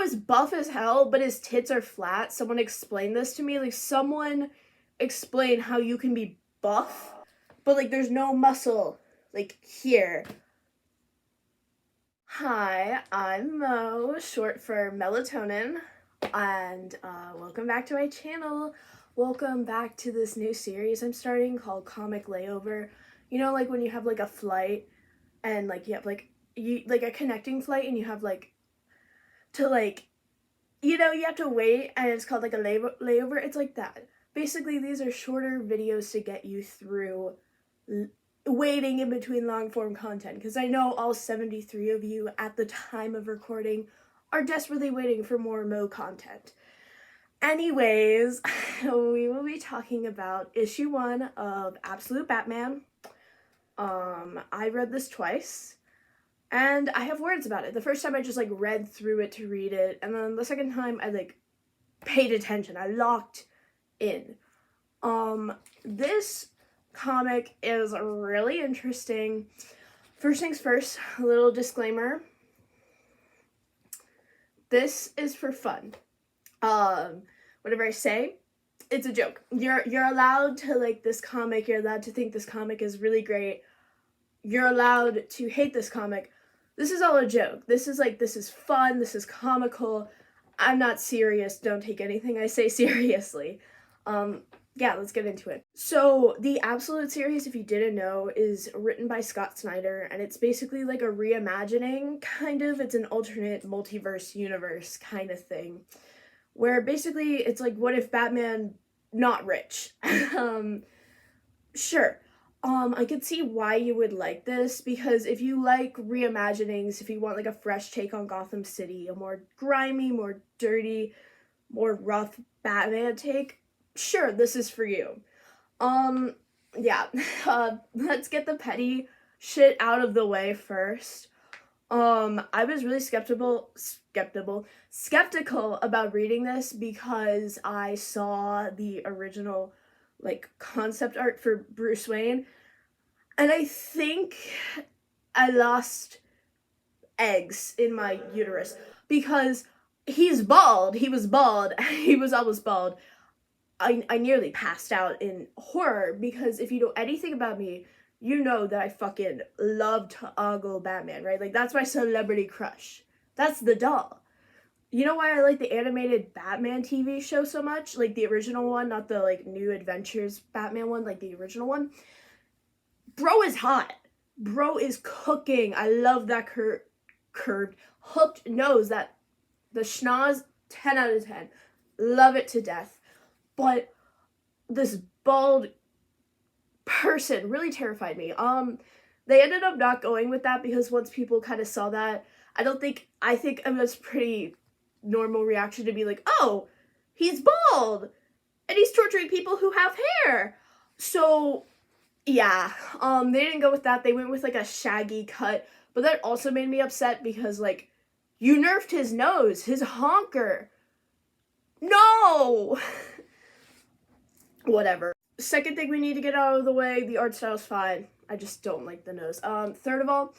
is buff as hell, but his tits are flat. Someone explain this to me. Like, someone explain how you can be buff, but, like, there's no muscle, like, here. Hi, I'm Mo, short for melatonin, and welcome back to my channel. Welcome back to this new series I'm starting called Comic Layover. You know, like, when you have, like, a flight, and, like, you have, like, a connecting flight, and you have, like, to, like, you know, you have to wait, and it's called, like, a layover. It's like that. Basically, these are shorter videos to get you through waiting in between long-form content, because I know all 73 of you at the time of recording are desperately waiting for more Mo content. Anyways, we will be talking about issue 1 of Absolute Batman. I read this twice, and I have words about it. The first time I just, like, read through it to read it, and then the second time I, like, paid attention. I locked in. This comic is really interesting. First things first, a little disclaimer. This is for fun. Whatever I say, it's a joke. You're allowed to like this comic. You're allowed to think this comic is really great. You're allowed to hate this comic. This is all a joke. This is fun. This is comical. I'm not serious. Don't take anything I say seriously. Yeah, let's get into it. So, the Absolute series, if you didn't know, is written by Scott Snyder, and it's basically like a reimagining, kind of. It's an alternate multiverse universe kind of thing, where basically it's like, what if Batman not rich? Sure. I could see why you would like this, because if you like reimaginings, if you want like a fresh take on Gotham City, a more grimy, more dirty, more rough Batman take, sure, this is for you. Yeah, let's get the petty shit out of the way first. I was really skeptical about reading this because I saw the original, like, concept art for Bruce Wayne, and I think I lost eggs in my uterus, because he's bald. He was bald. He was almost bald. I nearly passed out in horror, because if you know anything about me, you know that I fucking love to ogle Batman, right? Like, that's my celebrity crush. That's the doll. You know why I like the animated Batman TV show so much? Like, the original one, not the, like, New Adventures Batman one, like, the original one. Bro is hot. Bro is cooking. I love that curved, hooked nose, that, the schnoz, 10 out of 10. Love it to death. But this bald person really terrified me. They ended up not going with that, because once people kind of saw that, I think it was pretty normal reaction to be like, oh, he's bald and he's torturing people who have hair. So yeah, they didn't go with that. They went with like a shaggy cut, but that also made me upset, because like, you nerfed his nose, his honker. No. Whatever. Second thing we need to get out of the way, the art style's fine. I just don't like the nose. Third of all,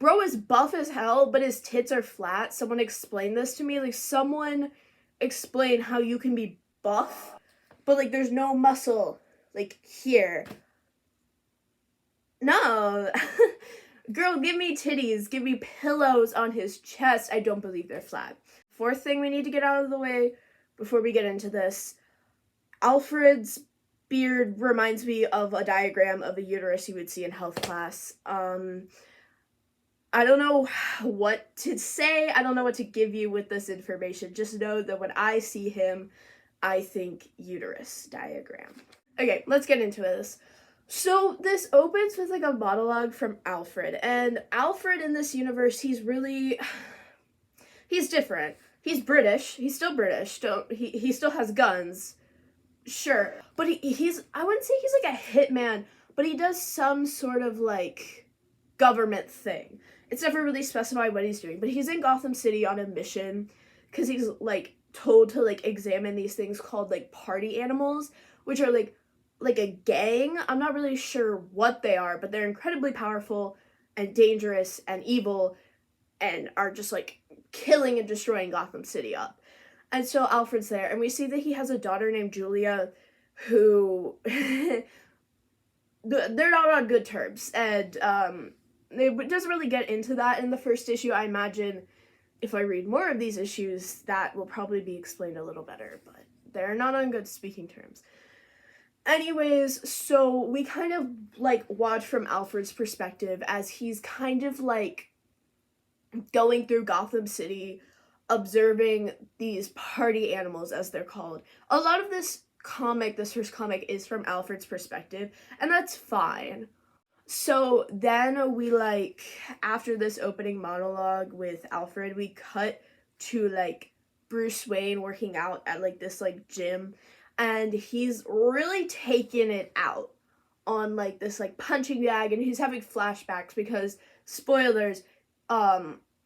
bro is buff as hell, but his tits are flat. Someone explain this to me. Like, someone explain how you can be buff, but like, there's no muscle, like, here. No. Girl, give me titties. Give me pillows on his chest. I don't believe they're flat. Fourth thing we need to get out of the way before we get into this, Alfred's beard reminds me of a diagram of a uterus you would see in health class. I don't know what to say. I don't know what to give you with this information. Just know that when I see him, I think uterus diagram. Okay, let's get into this. So this opens with like a monologue from Alfred, and Alfred in this universe, he's different. He's British. He's still British. He still has guns. Sure, but he's, I wouldn't say he's like a hitman, but he does some sort of like government thing. It's never really specified what he's doing, but he's in Gotham City on a mission, because he's like told to like examine these things called like party animals, which are like a gang. I'm not really sure what they are, but they're incredibly powerful and dangerous and evil, and are just like killing and destroying Gotham City up. And so Alfred's there, and we see that he has a daughter named Julia who they're not on good terms, and it doesn't really get into that in the first issue. I imagine if I read more of these issues, that will probably be explained a little better, but they're not on good speaking terms. Anyways, so we kind of like watch from Alfred's perspective as he's kind of like going through Gotham City, observing these party animals, as they're called. A lot of this first comic, is from Alfred's perspective, and that's fine. So then we like, after this opening monologue with Alfred, we cut to like Bruce Wayne working out at like this like gym, and he's really taking it out on like this like punching bag, and he's having flashbacks because, spoilers,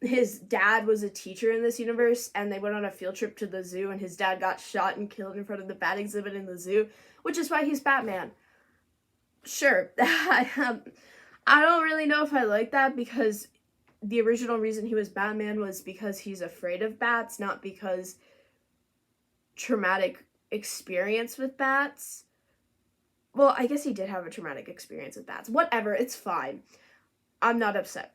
his dad was a teacher in this universe, and they went on a field trip to the zoo, and his dad got shot and killed in front of the bat exhibit in the zoo, which is why he's Batman. Sure. I don't really know if I like that, because the original reason he was Batman was because he's afraid of bats, not because traumatic experience with bats. Well, I guess he did have a traumatic experience with bats. Whatever, it's fine. I'm not upset.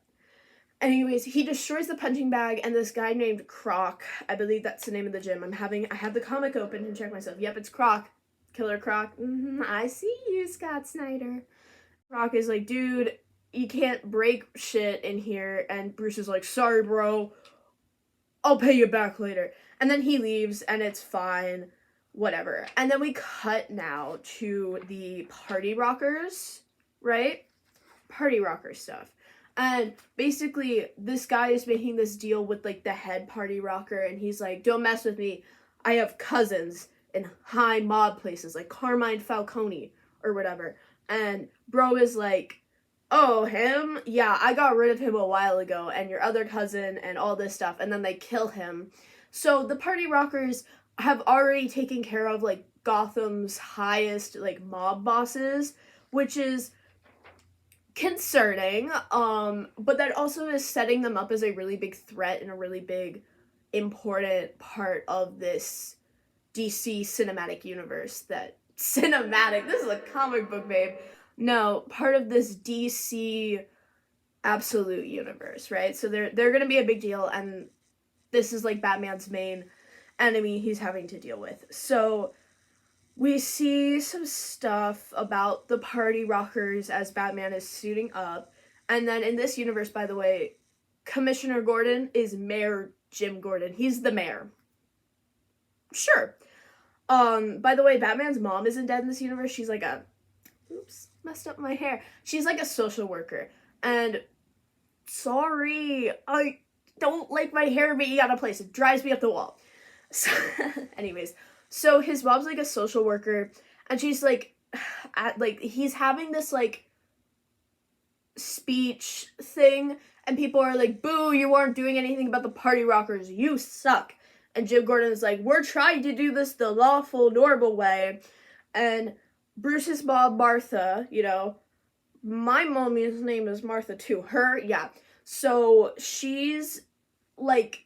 Anyways, he destroys the punching bag, and this guy named Croc, I believe that's the name of the gym. I have the comic open and check myself. Yep, it's Croc. Killer Croc. I see you, Scott Snyder. Croc is like, dude, you can't break shit in here. And Bruce is like, sorry, bro. I'll pay you back later. And then he leaves, and it's fine. Whatever. And then we cut now to the Party Rockers, right? Party Rocker stuff. And basically, this guy is making this deal with, like, the head party rocker, and he's like, don't mess with me. I have cousins in high mob places, like Carmine Falcone, or whatever. And bro is like, oh, him? Yeah, I got rid of him a while ago, and your other cousin, and all this stuff, and then they kill him. So the party rockers have already taken care of, like, Gotham's highest, like, mob bosses, which is concerning, but that also is setting them up as a really big threat and a really big important part of this DC cinematic universe. This is a comic book, babe. No, part of this DC absolute universe, right? So they're gonna be a big deal, and this is like Batman's main enemy he's having to deal with. So we see some stuff about the party rockers as Batman is suiting up. And then in this universe, by the way, Commissioner Gordon is Mayor Jim Gordon. He's the mayor. Sure. By the way, Batman's mom isn't dead in this universe. She's like oops, messed up my hair. She's like a social worker. And sorry, I don't like my hair being out of place. It drives me up the wall. So, anyways. So his mom's like a social worker, and she's like, he's having this like speech thing, and people are like, boo, you aren't doing anything about the party rockers, you suck. And Jim Gordon is like, we're trying to do this the lawful, normal way. And Bruce's mom, Martha, my mommy's name is Martha too. Her, yeah. So she's like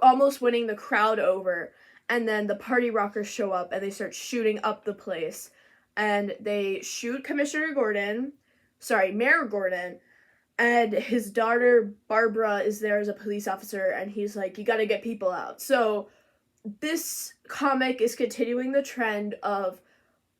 almost winning the crowd over. And then the party rockers show up, and they start shooting up the place. And they shoot Mayor Gordon, and his daughter, Barbara, is there as a police officer, and he's like, you gotta get people out. So this comic is continuing the trend of,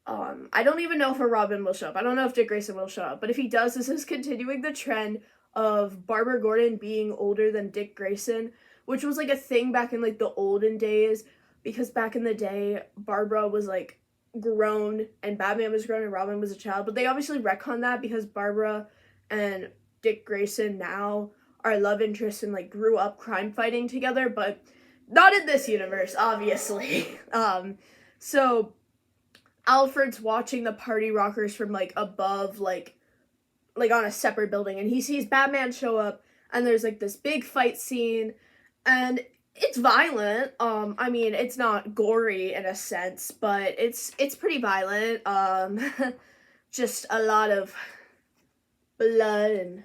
I don't even know if a Robin will show up. I don't know if Dick Grayson will show up. But if he does, this is continuing the trend of Barbara Gordon being older than Dick Grayson, which was like a thing back in like the olden days. Because back in the day, Barbara was, like, grown, and Batman was grown, and Robin was a child. But they obviously retcon that because Barbara and Dick Grayson now are love interests and, like, grew up crime fighting together. But not in this universe, obviously. So Alfred's watching the party rockers from, like, above, like on a separate building. And he sees Batman show up, and there's, like, this big fight scene. And it's violent. I mean, it's not gory in a sense, but it's pretty violent. Just a lot of blood and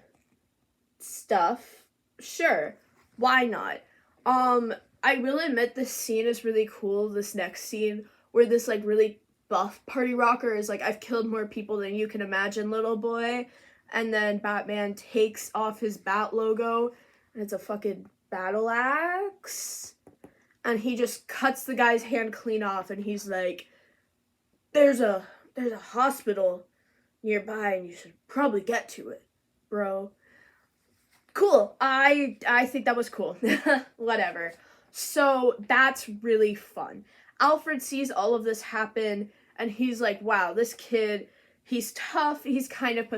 stuff. Sure, why not? I will admit this scene is really cool, this next scene, where this, like, really buff party rocker is like, I've killed more people than you can imagine, little boy. And then Batman takes off his bat logo, and it's a fucking battle axe. And he just cuts the guy's hand clean off, and he's like, there's a hospital nearby, and you should probably get to it, bro. Cool. I think that was cool. Whatever. So that's really fun. Alfred sees all of this happen, and he's like, wow, this kid, he's tough, he's kind of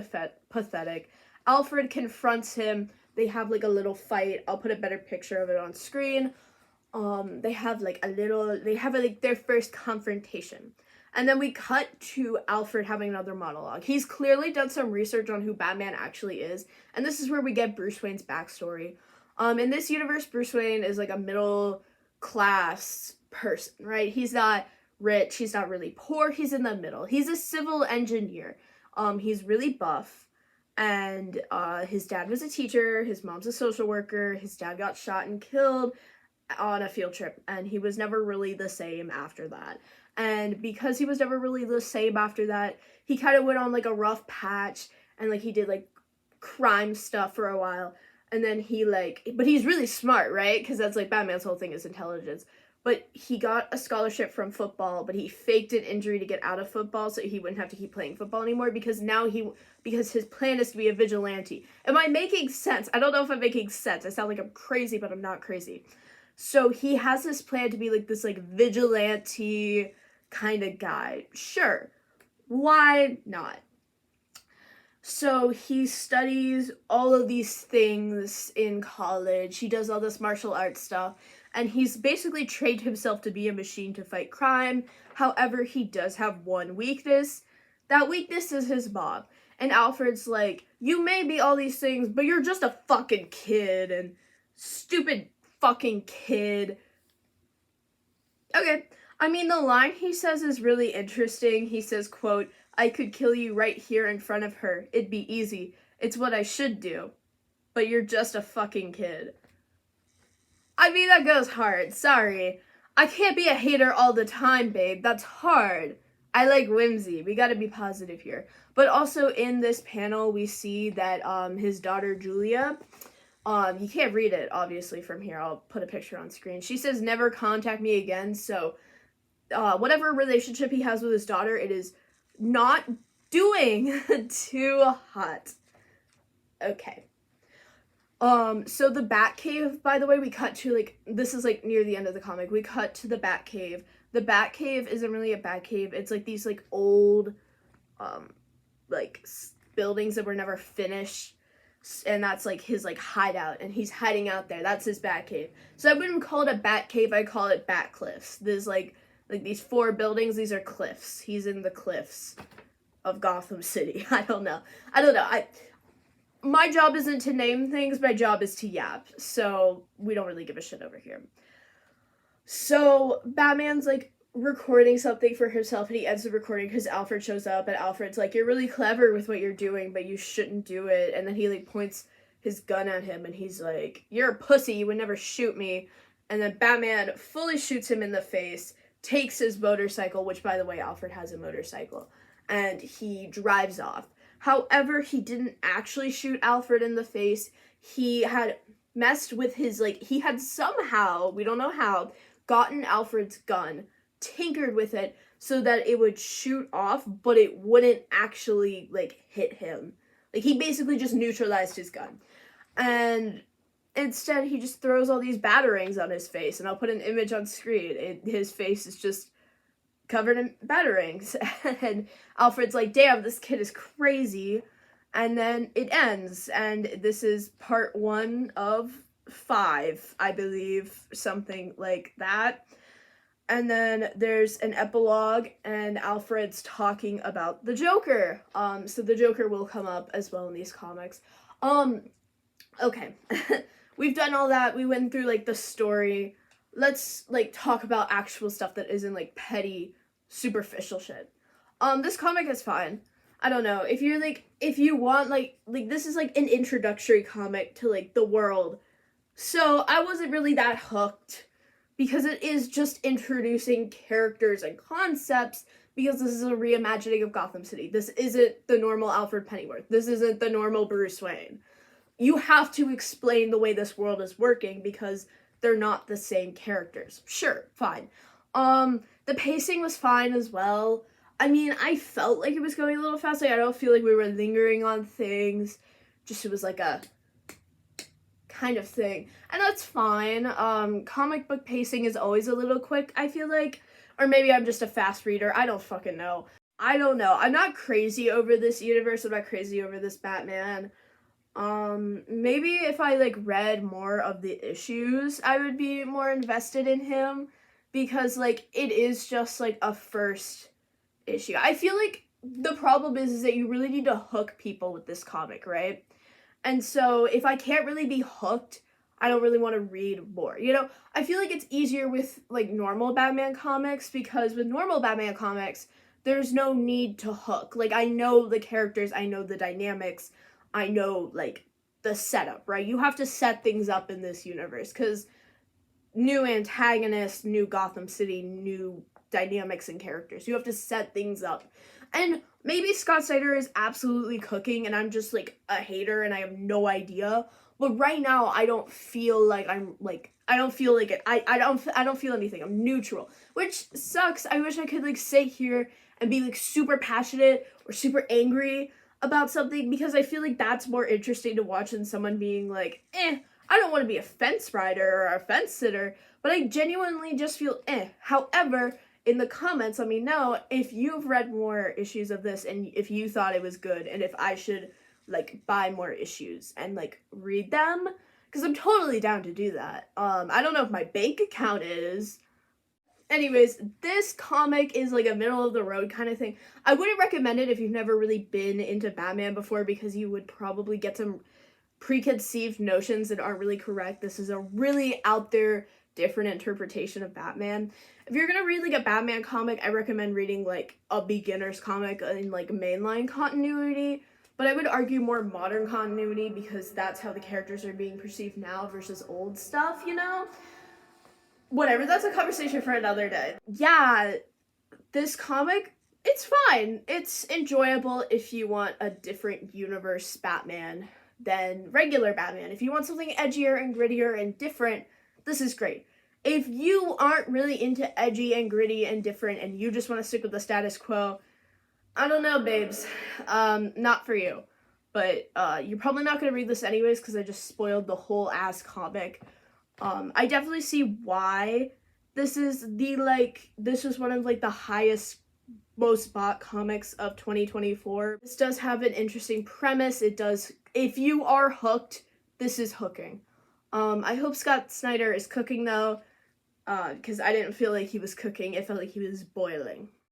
pathetic. Alfred confronts him. They have like a little fight. I'll put a better picture of it on screen. They have their first confrontation. And then we cut to Alfred having another monologue. He's clearly done some research on who Batman actually is, and this is where we get Bruce Wayne's backstory. In this universe, Bruce Wayne is like a middle class person, right? He's not rich, he's not really poor, he's in the middle. He's a civil engineer. He's really buff, and his dad was a teacher, his mom's a social worker, his dad got shot and killed on a field trip, and he was never really the same after that. And because he was never really the same after that, he kind of went on like a rough patch, and like he did like crime stuff for a while. And then but he's really smart, right? Because that's like Batman's whole thing is intelligence. But he got a scholarship from football, but he faked an injury to get out of football so he wouldn't have to keep playing football anymore, because because his plan is to be a vigilante. Am I making sense? I don't know if I'm making sense. I sound like I'm crazy, but I'm not crazy. So he has this plan to be like this like vigilante kind of guy. Sure. Why not? So he studies all of these things in college. He does all this martial arts stuff, and he's basically trained himself to be a machine to fight crime. However, he does have one weakness. That weakness is his mom. And Alfred's like, you may be all these things, but you're just a fucking kid, and stupid fucking kid. Okay. I mean, the line he says is really interesting. He says, quote, I could kill you right here in front of her. It'd be easy. It's what I should do. But you're just a fucking kid. I mean, that goes hard. Sorry. I can't be a hater all the time, babe. That's hard. I like whimsy. We gotta be positive here. But also in this panel, we see that his daughter, Julia, you can't read it, obviously, from here. I'll put a picture on screen. She says, never contact me again. So whatever relationship he has with his daughter, it is not doing too hot. Okay. So the Batcave, by the way, we cut to, like, this is, like, near the end of the comic. We cut to the Batcave. The Batcave isn't really a Batcave. It's, like, these, like, old, like, buildings that were never finished. And that's, like, his, like, hideout. And he's hiding out there. That's his Batcave. So I wouldn't call it a Batcave. I call it Batcliffs. There's, like these 4 buildings. These are cliffs. He's in the cliffs of Gotham City. I don't know. My job isn't to name things, my job is to yap, so we don't really give a shit over here. So Batman's like recording something for himself, and he ends the recording because Alfred shows up, and Alfred's like, you're really clever with what you're doing, but you shouldn't do it. And then he like points his gun at him, and he's like, you're a pussy, you would never shoot me. And then Batman fully shoots him in the face, takes his motorcycle, which, by the way, Alfred has a motorcycle, and he drives off. However, he didn't actually shoot Alfred in the face. He had messed with his, like, he had somehow, we don't know how, gotten Alfred's gun, tinkered with it so that it would shoot off, but it wouldn't actually, like, hit him. Like, he basically just neutralized his gun. And instead, he just throws all these batarangs on his face, and I'll put an image on screen. His face is just covered in batarangs, and Alfred's like, damn, this kid is crazy. And then it ends, and this is part 1 of 5, I believe, something like that. And then there's an epilogue, and Alfred's talking about the Joker. So the Joker will come up as well in these comics. Okay. We've done all that. We went through, like, the story. Let's, like, talk about actual stuff that isn't, like, petty, superficial shit. This comic is fine. I don't know. If you're, like, if you want, like, this is, like, an introductory comic to, like, the world So I wasn't really that hooked because it is just introducing characters and concepts, because this is a reimagining of Gotham City. This isn't the normal Alfred Pennyworth. This isn't the normal Bruce Wayne. You have to explain the way this world is working because they're not the same characters. Sure, fine. The pacing was fine as well. I mean, I felt like it was going a little fast. Like, I don't feel like we were lingering on things. Just it was like a kind of thing. And that's fine. Comic book pacing is always a little quick, I feel like. Or maybe I'm just a fast reader. I don't fucking know. I don't know. I'm not crazy over this universe. I'm not crazy over this Batman. Maybe if I like read more of the issues, I would be more invested in him, because like it is just like a first issue. I feel like the problem is that you really need to hook people with this comic, right? And so if I can't really be hooked, I don't really want to read more. You know, I feel like it's easier with like normal Batman comics, because with normal Batman comics, there's no need to hook. Like, I know the characters, I know the dynamics, I know like the setup, right? You have to set things up in this universe because new antagonists, new Gotham City, new dynamics and characters. You have to set things up. And maybe Scott Snyder is absolutely cooking and I'm just like a hater and I have no idea. But right now I don't feel like I don't feel like it. I don't feel anything. I'm neutral, which sucks. I wish I could like sit here and be like super passionate or super angry about something, because I feel like that's more interesting to watch than someone being like, I don't want to be a fence rider or a fence sitter, but I genuinely just feel However, in the comments, let me know if you've read more issues of this and if you thought it was good and if I should like buy more issues and like read them, because I'm totally down to do that. I don't know if my bank account is. Anyways, this comic is like a middle of the road kind of thing. I wouldn't recommend it if you've never really been into Batman before, because you would probably get some preconceived notions that aren't really correct. This is a really out there, different interpretation of Batman. If you're gonna read like a Batman comic, I recommend reading like a beginner's comic in like mainline continuity. But I would argue more modern continuity, because that's how the characters are being perceived now versus old stuff, you know? Whatever, that's a conversation for another day. Yeah, this comic, it's fine. It's enjoyable if you want a different universe Batman than regular Batman. If you want something edgier and grittier and different, this is great. If you aren't really into edgy and gritty and different and you just want to stick with the status quo, I don't know, babes. Not for you. But you're probably not going to read this anyways, because I just spoiled the whole ass comic. I definitely see why this is this was one of like the highest, most bought comics of 2024. This does have an interesting premise. It does, if you are hooked, this is hooking. I hope Scott Snyder is cooking though, because I didn't feel like he was cooking. It felt like he was boiling.